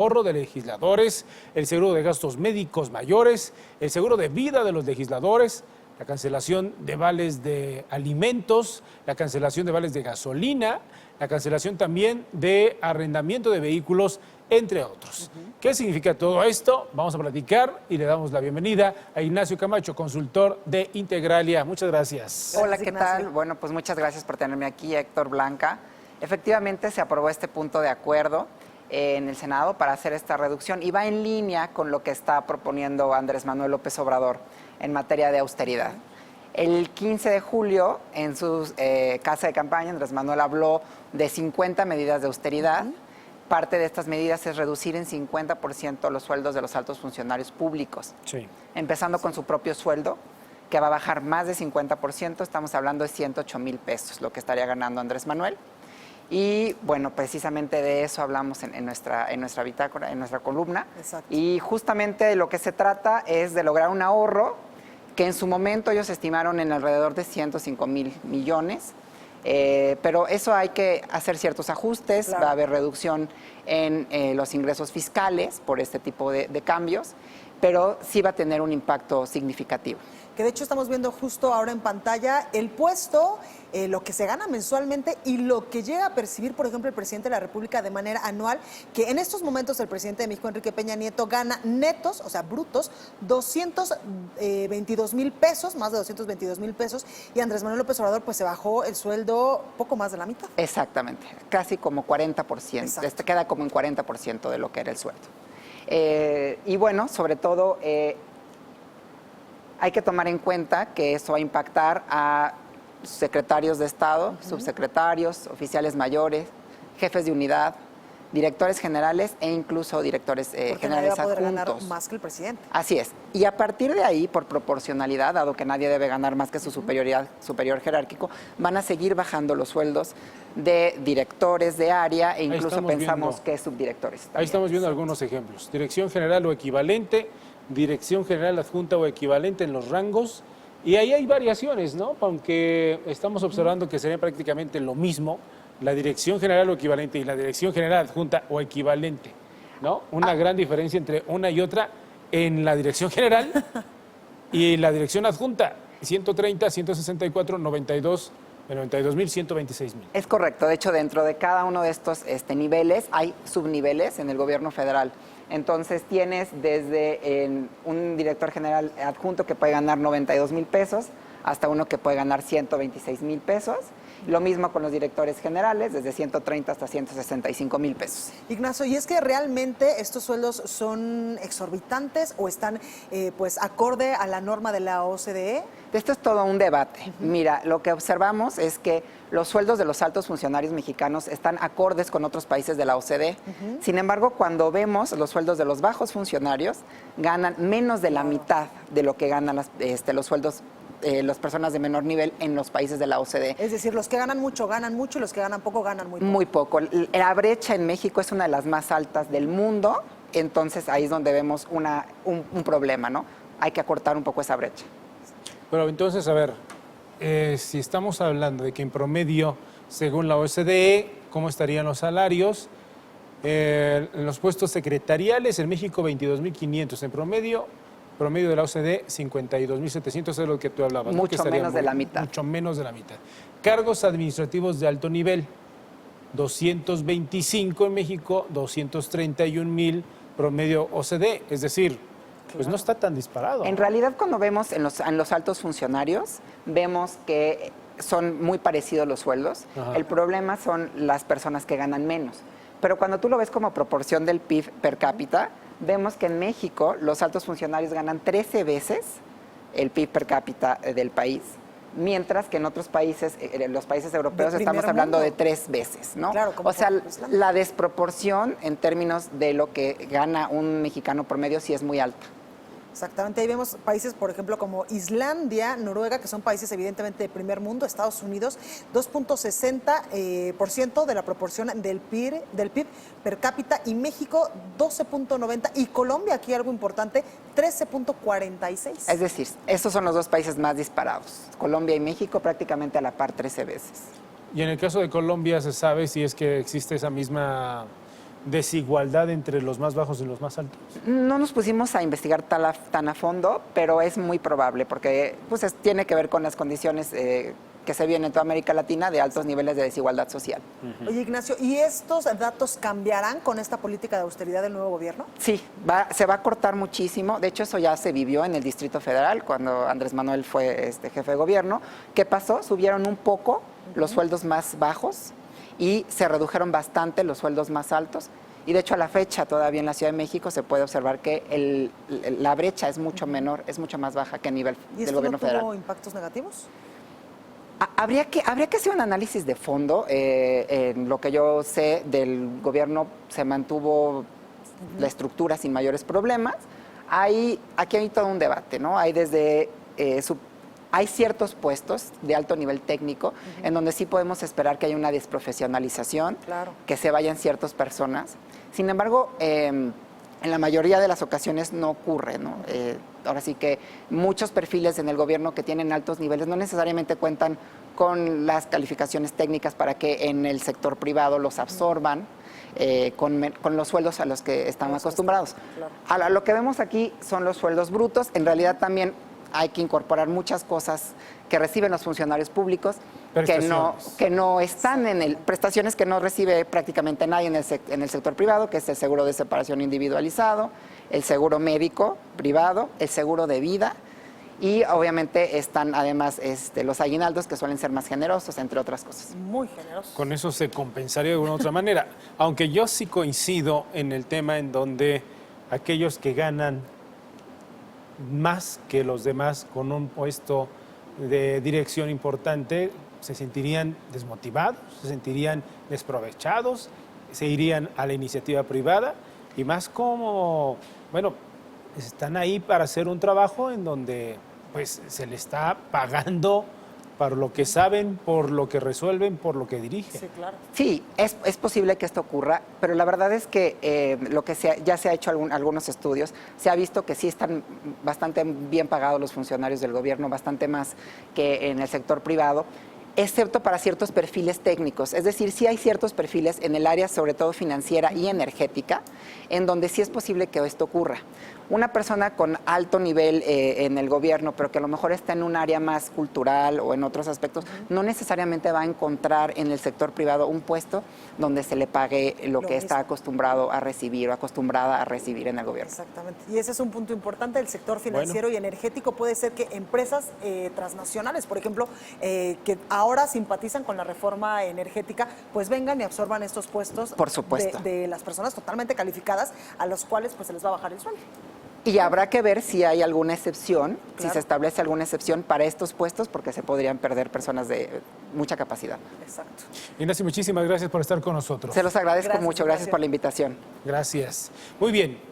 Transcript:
ahorro de legisladores, el seguro de gastos médicos mayores, el seguro de vida de los legisladores, la cancelación de vales de alimentos, la cancelación de vales de gasolina, la cancelación también de arrendamiento de vehículos, entre otros. ¿Qué significa todo esto? Vamos a platicar y le damos la bienvenida a Ignacio Camacho, consultor de Integralia. Muchas gracias. Hola, ¿qué tal? Bueno, pues muchas gracias por tenerme aquí, Héctor Blanca. Efectivamente, se aprobó este punto de acuerdo en el Senado para hacer esta reducción y va en línea con lo que está proponiendo Andrés Manuel López Obrador en materia de austeridad. El 15 de julio, en su casa de campaña, Andrés Manuel habló de 50 medidas de austeridad. Parte de estas medidas es reducir en 50% los sueldos de los altos funcionarios públicos. Sí. Empezando con su propio sueldo, que va a bajar más de 50%, estamos hablando de 108,000 pesos, lo que estaría ganando Andrés Manuel. Y bueno, precisamente de eso hablamos en nuestra bitácora, en nuestra columna. Exacto. Y justamente de lo que se trata es de lograr un ahorro que en su momento ellos estimaron en alrededor de 105,000 millones. Pero eso hay que hacer ciertos ajustes, Claro. Va a haber reducción en los ingresos fiscales por este tipo de cambios, pero sí va a tener un impacto significativo. Que de hecho estamos viendo justo ahora en pantalla el puesto, lo que se gana mensualmente y lo que llega a percibir, por ejemplo, el presidente de la República de manera anual, que en estos momentos el presidente de México, Enrique Peña Nieto, gana netos, o sea, brutos, 222,000 pesos, más de 222,000 pesos, y Andrés Manuel López Obrador pues se bajó el sueldo poco más de la mitad. Exactamente, casi como 40%, Exacto. queda como en 40% de lo que era el sueldo. Y bueno, sobre todo hay que tomar en cuenta que eso va a impactar a secretarios de Estado, subsecretarios, oficiales mayores, jefes de unidad, directores generales e incluso directores Porque nadie generales va a poder ganar adjuntos. más que el presidente. Así es. Y a partir de ahí, por proporcionalidad, dado que nadie debe ganar más que su superior jerárquico, van a seguir bajando los sueldos de directores de área e incluso estamos pensamos viendo. que subdirectores. Ahí también. estamos viendo algunos ejemplos. Dirección general o equivalente, dirección general adjunta o equivalente en los rangos. Y ahí hay variaciones, ¿no? Aunque estamos observando que sería prácticamente lo mismo, la dirección general o equivalente y la dirección general adjunta o equivalente, ¿no? Una gran diferencia entre una y otra en la dirección general y la dirección adjunta, 130, 164, 92, de 92,000, 126,000. Es correcto. De hecho, dentro de cada uno de estos niveles hay subniveles en el gobierno federal. Entonces tienes desde un director general adjunto que puede ganar 92,000 pesos hasta uno que puede ganar 126,000 pesos. Lo mismo con los directores generales, desde 130 hasta 165,000 pesos. Ignacio, ¿y es que realmente estos sueldos son exorbitantes o están pues acorde a la norma de la OCDE? Esto es todo un debate. Mira, lo que observamos es que los sueldos de los altos funcionarios mexicanos están acordes con otros países de la OCDE. Sin embargo, cuando vemos los sueldos de los bajos funcionarios, ganan menos de la mitad de lo que ganan los sueldos las personas de menor nivel en los países de la OCDE. Es decir, los que ganan mucho y los que ganan poco ganan muy poco. Muy poco. La brecha en México es una de las más altas del mundo, entonces ahí es donde vemos un problema, ¿no? Hay que acortar un poco esa brecha. Pero entonces, a ver, si estamos hablando de que en promedio, según la OCDE, ¿cómo estarían los salarios? En los puestos secretariales, en México 22,500, en promedio de la OCDE 52,700, es lo que tú hablabas. ¿no? Mucho menos de la mitad. Mucho menos de la mitad. Cargos administrativos de alto nivel, 225 en México, 231,000 promedio OCDE, es decir, pues no está tan disparado. En realidad, cuando vemos en los altos funcionarios, vemos que son muy parecidos los sueldos. Ajá. El problema son las personas que ganan menos. Pero cuando tú lo ves como proporción del PIB per cápita, vemos que en México los altos funcionarios ganan 13 veces el PIB per cápita del país, mientras que en otros países, en los países europeos, estamos hablando de 3 veces, ¿no? Claro, como o sea, por Islandia. la desproporción en términos de lo que gana un mexicano promedio sí es muy alta. Exactamente, ahí vemos países, por ejemplo, como Islandia, Noruega, que son países evidentemente de primer mundo, Estados Unidos, 2.60% de la proporción del PIB per cápita, y México 12.90%, y Colombia, aquí algo importante, 13.46%. Es decir, estos son los dos países más disparados, Colombia y México prácticamente a la par 13 veces. Y en el caso de Colombia, ¿se sabe si es que existe esa misma desigualdad entre los más bajos y los más altos? No nos pusimos a investigar tan a fondo, pero es muy probable porque pues, tiene que ver con las condiciones que se viven en toda América Latina de altos niveles de desigualdad social. Oye, Ignacio, ¿y estos datos cambiarán con esta política de austeridad del nuevo gobierno? Sí, se va a cortar muchísimo. De hecho, eso ya se vivió en el Distrito Federal cuando Andrés Manuel fue jefe de gobierno. ¿Qué pasó? Subieron un poco los sueldos más bajos y se redujeron bastante los sueldos más altos. Y de hecho, a la fecha, todavía en la Ciudad de México se puede observar que la brecha es mucho menor, es mucho más baja que a nivel del gobierno ¿Y esto no tuvo federal. impactos negativos? Habría que hacer un análisis de fondo. En lo que yo sé del gobierno se mantuvo la estructura sin mayores problemas. Aquí hay todo un debate, ¿no? Hay hay ciertos puestos de alto nivel técnico en donde sí podemos esperar que haya una desprofesionalización, Claro. que se vayan ciertas personas. Sin embargo, en la mayoría de las ocasiones no ocurre, ¿no? Ahora sí que muchos perfiles en el gobierno que tienen altos niveles no necesariamente cuentan con las calificaciones técnicas para que en el sector privado los absorban con los sueldos a los que están acostumbrados. Claro. Lo que vemos aquí son los sueldos brutos. En realidad también hay que incorporar muchas cosas que reciben los funcionarios públicos que no están prestaciones que no recibe prácticamente nadie en el sector privado, que es el seguro de separación individualizado, el seguro médico privado, el seguro de vida y obviamente están además los aguinaldos que suelen ser más generosos, entre otras cosas. Muy generoso. Con eso se compensaría de una u otra manera. Aunque yo sí coincido en el tema en donde aquellos que ganan más que los demás con un puesto de dirección importante se sentirían desmotivados, se sentirían desprovechados, se irían a la iniciativa privada y más como, bueno, están ahí para hacer un trabajo en donde pues se le está pagando por lo que saben, por lo que resuelven, por lo que dirigen. Sí, claro. Sí, es posible que esto ocurra, pero la verdad es que lo que ya se ha hecho algunos estudios, se ha visto que sí están bastante bien pagados los funcionarios del gobierno, bastante más que en el sector privado, excepto para ciertos perfiles técnicos. Es decir, sí hay ciertos perfiles en el área, sobre todo financiera y energética, en donde sí es posible que esto ocurra. Una persona con alto nivel en el gobierno, pero que a lo mejor está en un área más cultural o en otros aspectos, no necesariamente va a encontrar en el sector privado un puesto donde se le pague lo que está acostumbrado a recibir o acostumbrada a recibir en el gobierno. Exactamente. Y ese es un punto importante. El sector financiero y energético puede ser que empresas transnacionales, por ejemplo, que ahora simpatizan con la reforma energética, pues vengan y absorban estos puestos. Por supuesto. De las personas totalmente calificadas a los cuales pues se les va a bajar el sueldo. Y habrá que ver si hay alguna excepción, si Claro. se establece alguna excepción para estos puestos, porque se podrían perder personas de mucha capacidad. Exacto. Ignacio, muchísimas gracias por estar con nosotros. Se los agradezco Gracias, mucho, gracias Ignacio. por la invitación. Gracias. Muy bien.